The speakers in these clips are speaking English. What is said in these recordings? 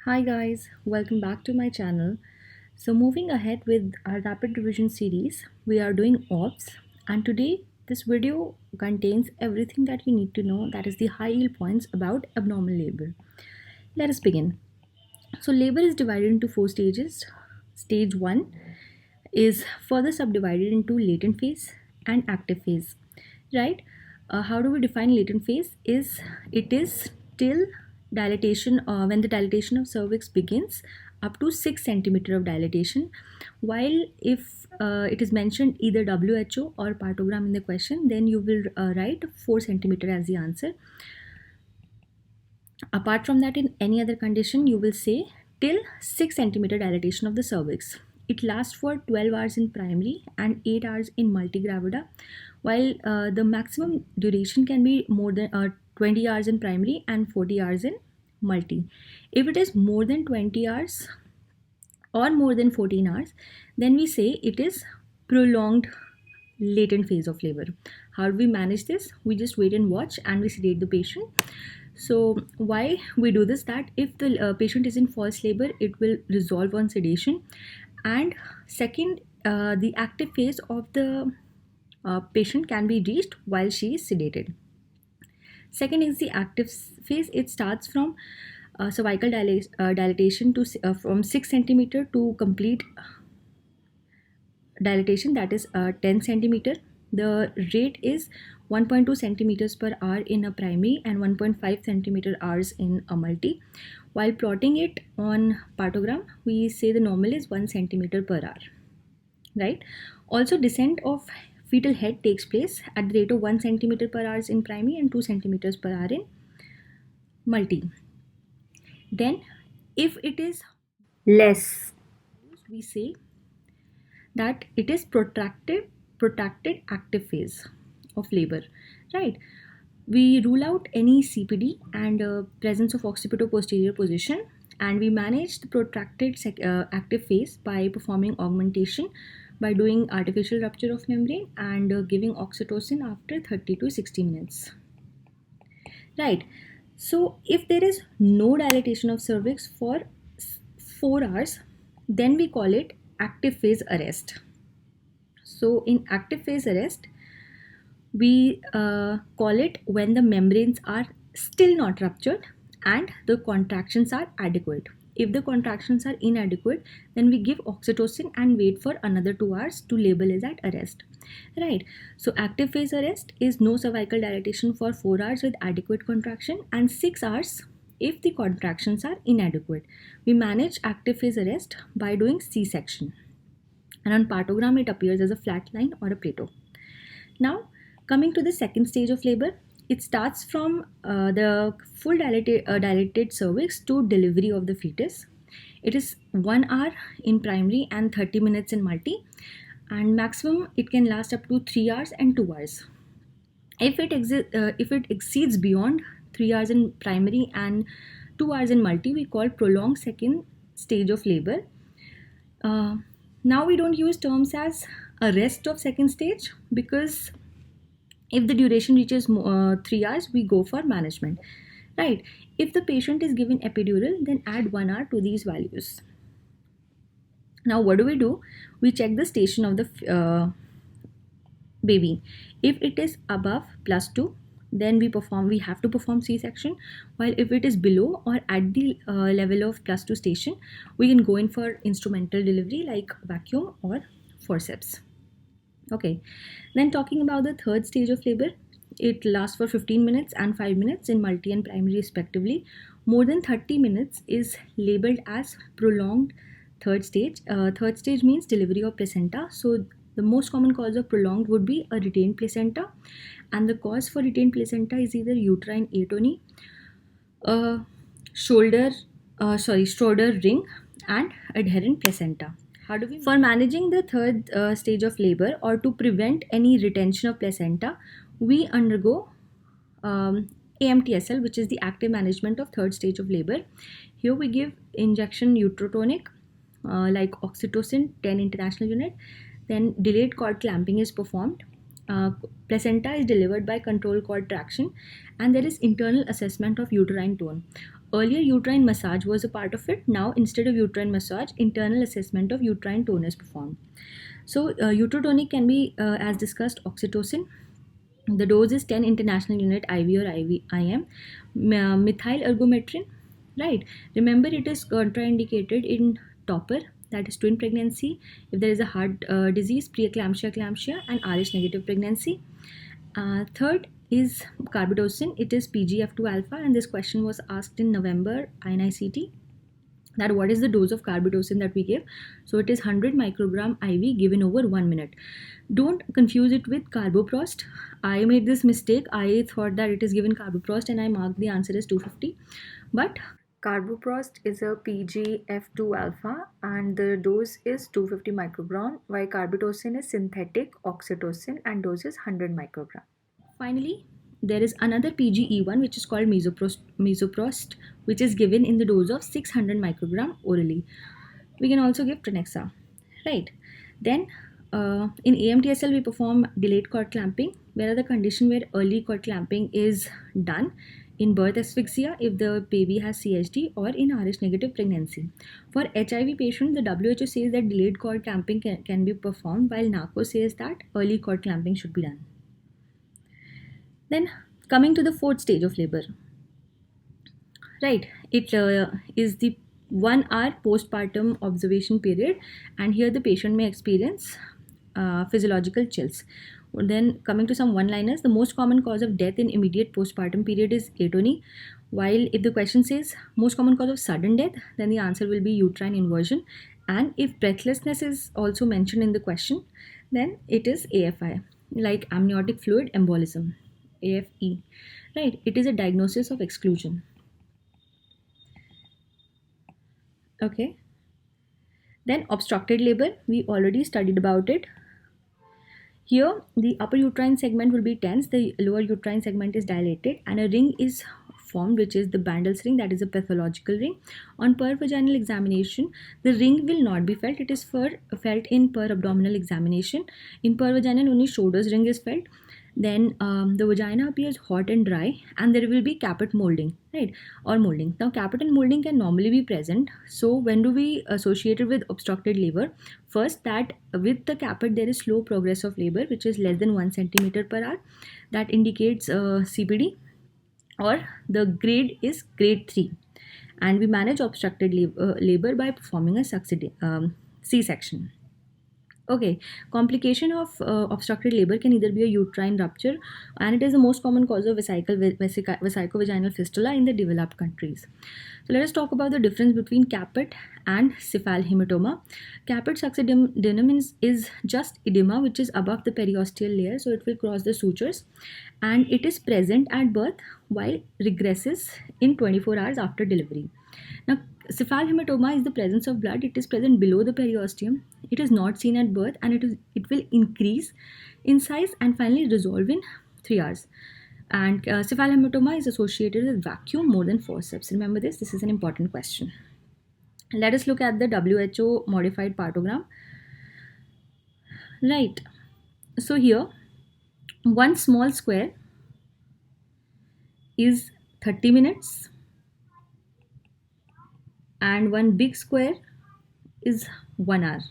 Hi guys, welcome back to my channel. So moving ahead with our rapid revision series, we are doing OPS, and today this video contains everything that you need to know, that is the high yield points about abnormal labor. Let us begin. So labor is divided into four stages. Stage 1 is further subdivided into latent phase and active phase, right? How do we define latent phase? It is till dilatation, when the dilatation of cervix begins up to 6 centimeter of dilatation, while if it is mentioned either WHO or partogram in the question, then you will write 4 centimeter as the answer. Apart from that, in any other condition, you will say till 6 centimeter dilatation of the cervix. It lasts for 12 hours in primary and 8 hours in multigravida, while the maximum duration can be more than 20 hours in primary and 40 hours in multi. If it is more than 20 hours or more than 14 hours, then we say it is prolonged latent phase of labor. How do we manage this? We just wait and watch and we sedate the patient. So why we do this, that if the patient is in false labor, it will resolve on sedation. And second, the active phase of the patient can be reached while she is sedated. Second is the active phase. It starts from cervical dilatation to from 6 centimeter to complete dilatation, that is 10 centimeter. The rate is 1.2 centimeters per hour in a primary and 1.5 centimeter hours in a multi. While plotting it on partogram, we say the normal is 1 centimeter per hour, right? Also, descent of fetal head takes place at the rate of 1 centimeter per hour in primary and 2 centimeters per hour in multi. Then if it is less, we say that it is protracted active phase of labor, right? We rule out any CPD and presence of occipito-posterior position, and we manage the protracted active phase by performing augmentation, by doing artificial rupture of membrane and giving oxytocin after 30 to 60 minutes, right? So if there is no dilatation of cervix for 4 hours, then we call it active phase arrest. So in active phase arrest, we call it when the membranes are still not ruptured and the contractions are adequate. If the contractions are inadequate, then we give oxytocin and wait for another 2 hours to label as at arrest, right? So active phase arrest is no cervical dilatation for 4 hours with adequate contraction and 6 hours if the contractions are inadequate. We manage active phase arrest by doing C-section, and on partogram it appears as a flat line or a plateau. Now, coming to the second stage of labor, it starts from the full dilated cervix to delivery of the fetus. It is 1 hour in primary and 30 minutes in multi, and maximum it can last up to 3 hours and 2 hours. If it exceeds beyond 3 hours in primary and 2 hours in multi, we call prolonged second stage of labor. Now we don't use terms as arrest of second stage, because if the duration reaches 3 hours, we go for management, right? If the patient is given epidural, then add 1 hour to these values. Now what do? We check the station of the baby. If it is above +2, then we have to perform C-section, while if it is below or at the level of +2 station, we can go in for instrumental delivery like vacuum or forceps. Okay, then talking about the third stage of labor, it lasts for 15 minutes and 5 minutes in multi and primary respectively. More than 30 minutes is labeled as prolonged third stage. Third stage means delivery of placenta. So the most common cause of prolonged would be a retained placenta, and the cause for retained placenta is either uterine atony, Schroeder ring, and adherent placenta. For managing the third stage of labor or to prevent any retention of placenta, we undergo AMTSL, which is the active management of third stage of labor. Here we give injection uterotonic like oxytocin 10 international unit. Then delayed cord clamping is performed. Placenta is delivered by control cord traction, and there is internal assessment of uterine tone. Earlier, uterine massage was a part of it. Now, instead of uterine massage, internal assessment of uterine tone is performed. So, uterotonic can be, as discussed, oxytocin. The dose is 10 international unit IV or IM. Methyl ergometrin, right? Remember, it is contraindicated in topper, that is twin pregnancy, if there is a heart disease, preeclampsia, eclampsia, and Rh negative pregnancy. Third is carbetocin. It is PGF2 alpha, and this question was asked in November INICT, that what is the dose of carbetocin that we give. So it is 100 microgram IV given over 1 minute. Don't confuse it with carboprost. I made this mistake. I thought that it is given carboprost and I marked the answer as 250, but carboprost is a PGF2 alpha and the dose is 250 microgram, while carbetocin is synthetic oxytocin and dose is 100 microgram. Finally, there is another PGE1 which is called misoprost, which is given in the dose of 600 microgram orally. We can also give Trenexa, right? Then in AMTSL we perform delayed cord clamping, where the condition where early cord clamping is done in birth asphyxia if the baby has CHD or in Rh negative pregnancy. For HIV patients, the WHO says that delayed cord clamping can be performed, while NACO says that early cord clamping should be done. Then coming to the fourth stage of labor, right? It is the 1 hour postpartum observation period, and here the patient may experience physiological chills. Then coming to some one-liners, the most common cause of death in immediate postpartum period is atony, while if the question says most common cause of sudden death, then the answer will be uterine inversion, and if breathlessness is also mentioned in the question, then it is AFI, like amniotic fluid embolism, AFE, right? It is a diagnosis of exclusion. Okay, then obstructed labor, we already studied about it. Here, the upper uterine segment will be tense, the lower uterine segment is dilated, and a ring is formed, which is the Bandel's ring, that is a pathological ring. On per-vaginal examination, the ring will not be felt. It is felt in per-abdominal examination. In per-vaginal, only shoulders ring is felt. Then the vagina appears hot and dry, and there will be caput molding, right, or molding. Now caput and molding can normally be present. So when do we associate it with obstructed labor? First, that with the caput there is slow progress of labor, which is less than 1 centimeter per hour. That indicates CPD, or the grade is grade 3, and we manage obstructed labor by performing a C-section. Okay, complication of obstructed labor can either be a uterine rupture, and it is the most common cause of vesicovaginal fistula in the developed countries. So let us talk about the difference between caput and cephalhematoma. Caput succedaneum is just edema which is above the periosteal layer, so it will cross the sutures, and it is present at birth while regresses in 24 hours after delivery. Now, cephalhematoma is the presence of blood. It is present below the periosteum. It is not seen at birth, and it will increase in size and finally resolve in 3 hours. And cephalhematoma is associated with vacuum more than forceps. Remember this. This is an important question. Let us look at the WHO modified partogram. Right. So here, one small square is 30 minutes. And one big square is 1 hour.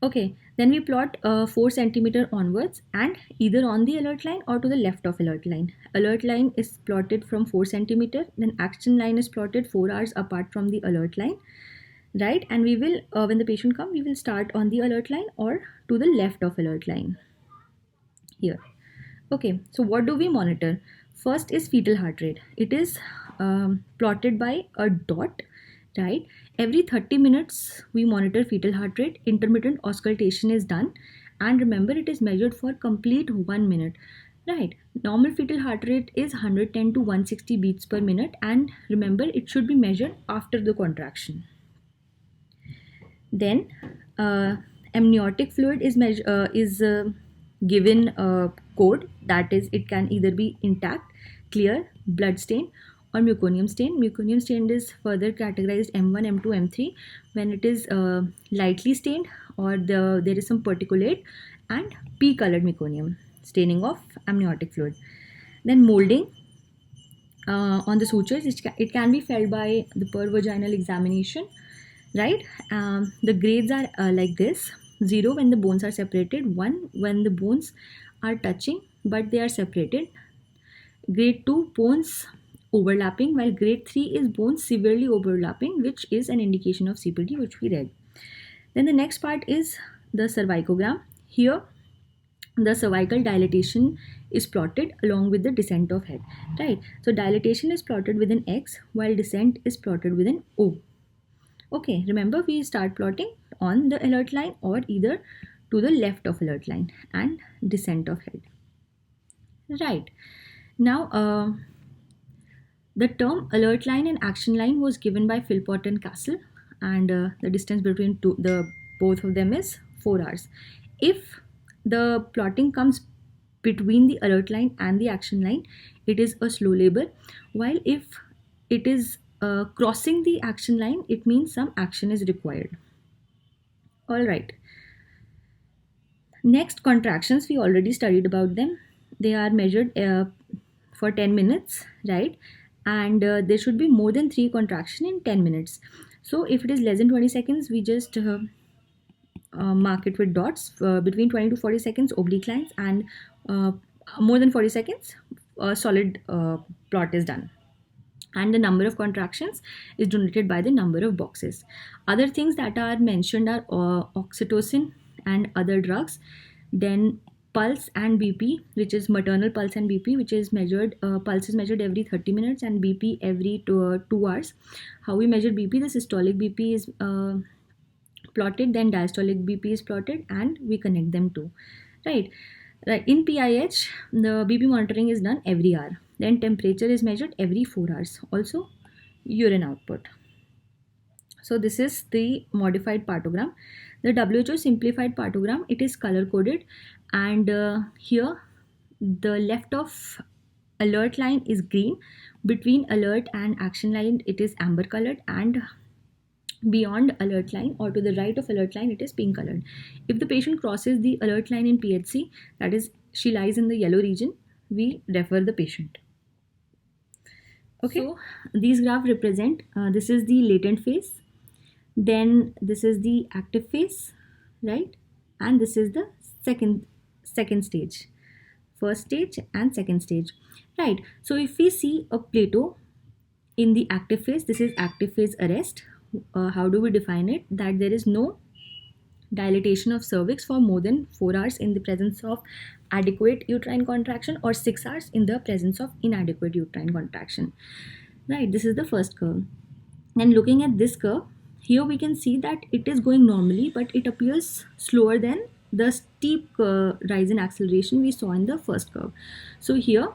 Okay, then we plot 4 centimeter onwards, and either on the alert line or to the left of alert line. Alert line is plotted from 4 centimeter, then action line is plotted 4 hours apart from the alert line, right? And we will, when the patient comes, we will start on the alert line or to the left of alert line here. Okay, so what do we monitor? First is fetal heart rate. It is plotted by a dot, right? Every 30 minutes we monitor fetal heart rate. Intermittent auscultation is done, and remember, it is measured for complete 1 minute, right? Normal fetal heart rate is 110 to 160 beats per minute, and remember, it should be measured after the contraction. Then amniotic fluid is given a code, that is, it can either be intact, clear, blood stain, or meconium stain. Meconium stain is further categorized M1, M2, M3 when it is lightly stained or there is some particulate, and P colored meconium, staining of amniotic fluid. Then molding. on the sutures. It can be felt by the pervaginal examination, right? The grades are like this: 0 when the bones are separated, 1 when the bones are touching but they are separated, grade 2 bones overlapping, while grade 3 is bones severely overlapping, which is an indication of CPD, which we read. Then the next part is the cervicogram. Here the cervical dilatation is plotted along with the descent of head, right? So dilatation is plotted with an X while descent is plotted with an O. Okay, remember we start plotting on the alert line or either to the left of alert line and descent of head. Right. Now, the term alert line and action line was given by Philpott and Castle, and the distance between both of them is 4 hours. If the plotting comes between the alert line and the action line, it is a slow labor, while if it is crossing the action line, it means some action is required. All right. Next, contractions, we already studied about them. They are measured for 10 minutes, right? And there should be more than 3 contraction in 10 minutes. So if it is less than 20 seconds, we just mark it with dots. Between 20 to 40 seconds, oblique lines, and more than 40 seconds, a solid plot is done. And the number of contractions is denoted by the number of boxes. Other things that are mentioned are oxytocin and other drugs. Then pulse and BP, which is maternal pulse and BP, which is measured, pulse is measured every 30 minutes and BP every 2 hours. How we measure BP? The systolic BP is plotted, then diastolic BP is plotted, and we connect them too, right? In PIH, the BP monitoring is done every hour. Then temperature is measured every 4 hours. Also, urine output. So this is the modified partogram. The WHO simplified partogram, it is color coded, and here the left of alert line is green, between alert and action line it is amber colored, and beyond alert line or to the right of alert line it is pink colored. If the patient crosses the alert line in PHC, that is she lies in the yellow region, we refer the patient. Okay, so these graphs represent this is the latent phase, then this is the active phase, right? And this is the second stage, first stage and second stage, right? So if we see a plateau in the active phase, this is active phase arrest. How do we define it? That there is no dilatation of cervix for more than 4 hours in the presence of adequate uterine contraction, or 6 hours in the presence of inadequate uterine contraction, right? This is the first curve. And looking at this curve, here we can see that it is going normally, but it appears slower than the steep rise in acceleration we saw in the first curve. So here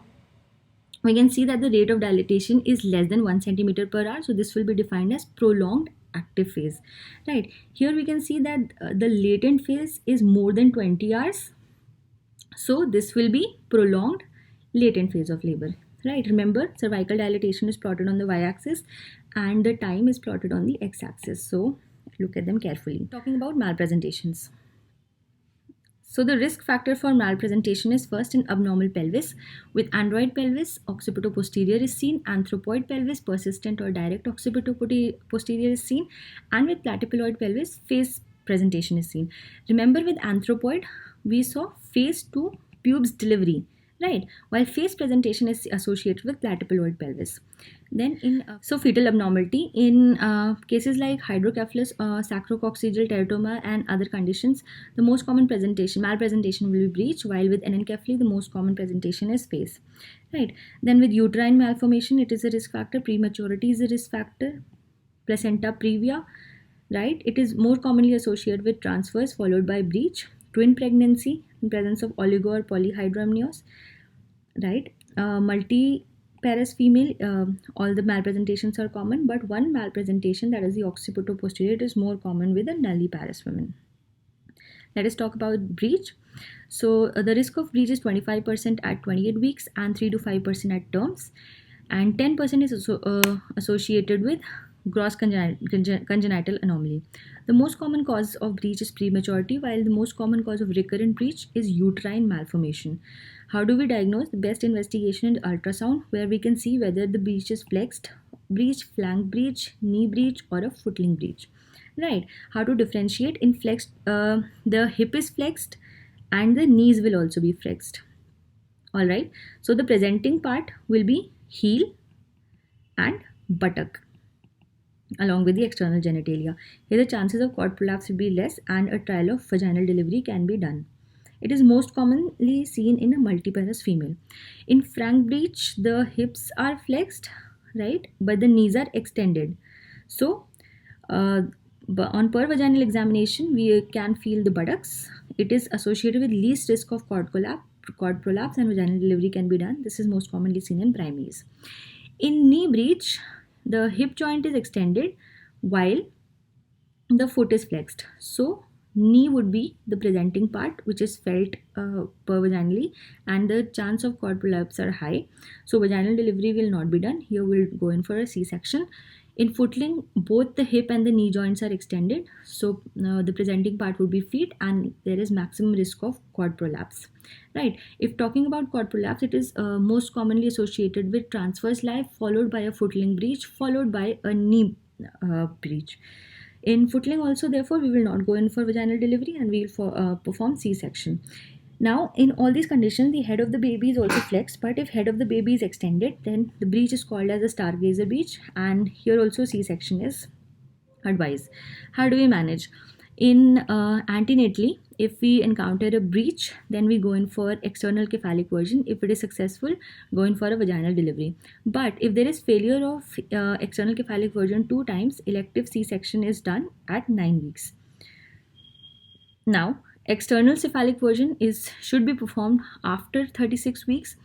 we can see that the rate of dilatation is less than 1 centimeter per hour. So this will be defined as prolonged active phase, right? Here we can see that the latent phase is more than 20 hours. So this will be prolonged latent phase of labor, right? Remember, cervical dilatation is plotted on the y-axis and the time is plotted on the x-axis. So look at them carefully. Talking about malpresentations. So the risk factor for malpresentation is first an abnormal pelvis. With android pelvis, occipito-posterior is seen, anthropoid pelvis, persistent or direct occipito-posterior is seen, and with platypuloid pelvis, face presentation is seen. Remember, with anthropoid, we saw face to pubes delivery, right? While face presentation is associated with platypuloid pelvis. Then in fetal abnormality in cases like hydrocephalus, sacrococcygeal teratoma and other conditions, the most common malpresentation will be breech, while with anencephaly the most common presentation is face, right? Then with uterine malformation, it is a risk factor, prematurity is a risk factor, placenta previa, right? It is more commonly associated with transfers followed by breech, twin pregnancy in presence of oligo or polyhydramnios, right? Multi-parous female, all the malpresentations are common, but one malpresentation, that is the occipito-posterior, is more common with the nulliparous women. Let us talk about breech. So the risk of breech is 25% at 28 weeks and 3 to 5% at terms, and 10% is also associated with gross congenital anomaly. The most common cause of breech is prematurity, while the most common cause of recurrent breech is uterine malformation. How do we diagnose? The best investigation is ultrasound, where we can see whether the breech is flexed breech, flank breech, knee breech, or a footling breech. Right? How to differentiate? In flexed, the hip is flexed, and the knees will also be flexed. All right. So the presenting part will be heel and buttock along with the external genitalia. Here the chances of cord prolapse will be less and a trial of vaginal delivery can be done. It is most commonly seen in a multiparous female. In frank breech, the hips are flexed, right, but the knees are extended. So, on per vaginal examination, we can feel the buttocks. It is associated with least risk of cord prolapse, and vaginal delivery can be done. This is most commonly seen in primaries. In knee breech, the hip joint is extended while the foot is flexed. So, knee would be the presenting part which is felt per vaginally, and the chance of cord prolapse are high. So, vaginal delivery will not be done. Here we'll go in for a C-section. In footling, both the hip and the knee joints are extended. So, the presenting part would be feet, and there is maximum risk of cord prolapse. Right. If talking about cord prolapse, it is most commonly associated with transverse lie, followed by a footling breech, followed by a knee breech. In footling also, therefore, we will not go in for vaginal delivery and we will perform C-section. Now, in all these conditions, the head of the baby is also flexed, but if head of the baby is extended, then the breech is called as a stargazer breech, and here also C-section is advised. How do we manage? In antenatally, if we encounter a breech, then we go in for external cephalic version. If it is successful, go in for a vaginal delivery. But if there is failure of external cephalic version 2 times, elective C-section is done at 9 weeks. Now, external cephalic version should be performed after 36 weeks.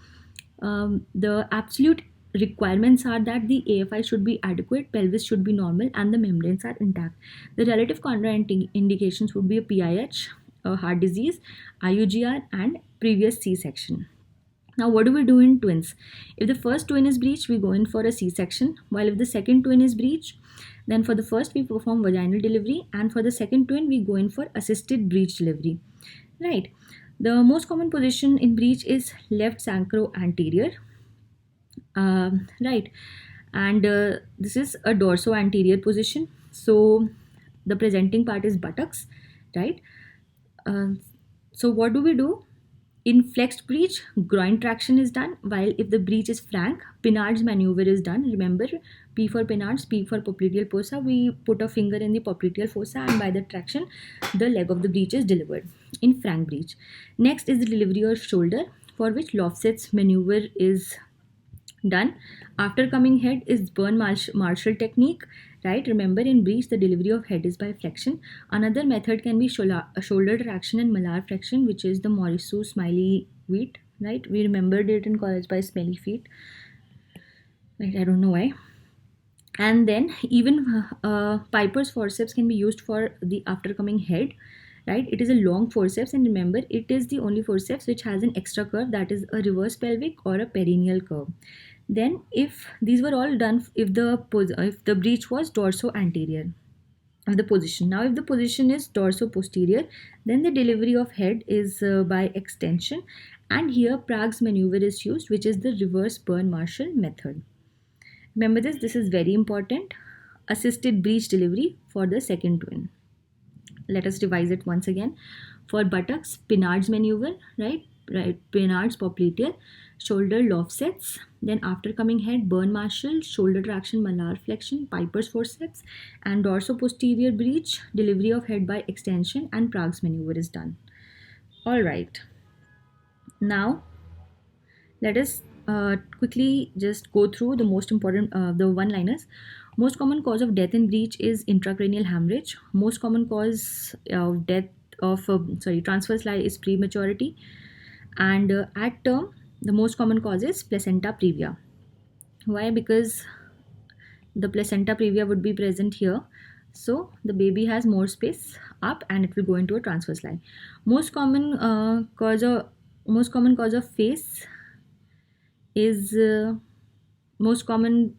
The absolute requirements are that the AFI should be adequate, pelvis should be normal, and the membranes are intact. The relative contraindications would be a PIH, a heart disease, IUGR, and previous C-section. Now, what do we do in twins? If the first twin is breech, we go in for a C-section, while if the second twin is breech, then for the first we perform vaginal delivery, and for the second twin we go in for assisted breech delivery. Right. The most common position in breech is left sacro-anterior. Right, and this is a dorso-anterior position. So the presenting part is buttocks, right? So what do we do? In flexed breech, groin traction is done, while if the breech is frank, Pinard's maneuver is done. Remember, P for Pinard's, P for popliteal fossa. We put a finger in the popliteal fossa, and by the traction, the leg of the breech is delivered in frank breech. Next is the delivery of shoulder, for which Lofset's maneuver is done. After coming head is Bern-Marshall technique, right? Remember, in breech the delivery of head is by flexion. Another method can be shoulder traction and malar flexion, which is the Morisot Smiley feet, right? We remembered it in college by smelly feet, right? I don't know why. And then even Piper's forceps can be used for the after coming head, right? It is a long forceps, and remember, it is the only forceps which has an extra curve, that is a reverse pelvic or a perineal curve. Then if these were all done, if the breech was dorso anterior of the position. Now if the position is dorso posterior, then the delivery of head is by extension, and here Prague's maneuver is used, which is the reverse Bern-Marshall method. Remember this is very important. Assisted breech delivery for the second twin. Let us revise it once again. For buttocks, Pinard's maneuver, right? Pinard's popliteal, shoulder Lofset's, then after coming head, Bern-Marshall, shoulder traction, malar flexion, Piper's forceps, and dorso-posterior breech, delivery of head by extension, and Prague's maneuver is done. All right. Now, let us quickly just go through the most important, the one-liners. Most common cause of death in breech is intracranial hemorrhage. Most common cause of death of transverse lie is prematurity, and at term the most common cause is placenta previa. Why? Because the placenta previa would be present here, so the baby has more space up and it will go into a transverse lie. Most common cause of face is most common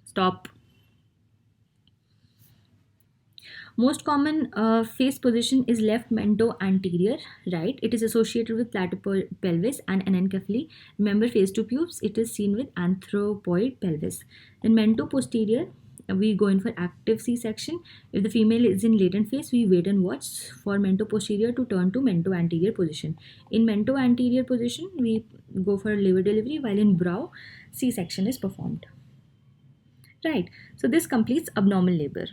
stop Most common face position is left mento-anterior, right? It is associated with platypelvis and anencephaly. Remember, face to pubes, it is seen with anthropoid pelvis. Then mento-posterior, we go in for active C-section. If the female is in latent phase, we wait and watch for mento-posterior to turn to mento-anterior position. In mento-anterior position, we go for labor delivery, while in brow, C-section is performed. Right, so this completes abnormal labor.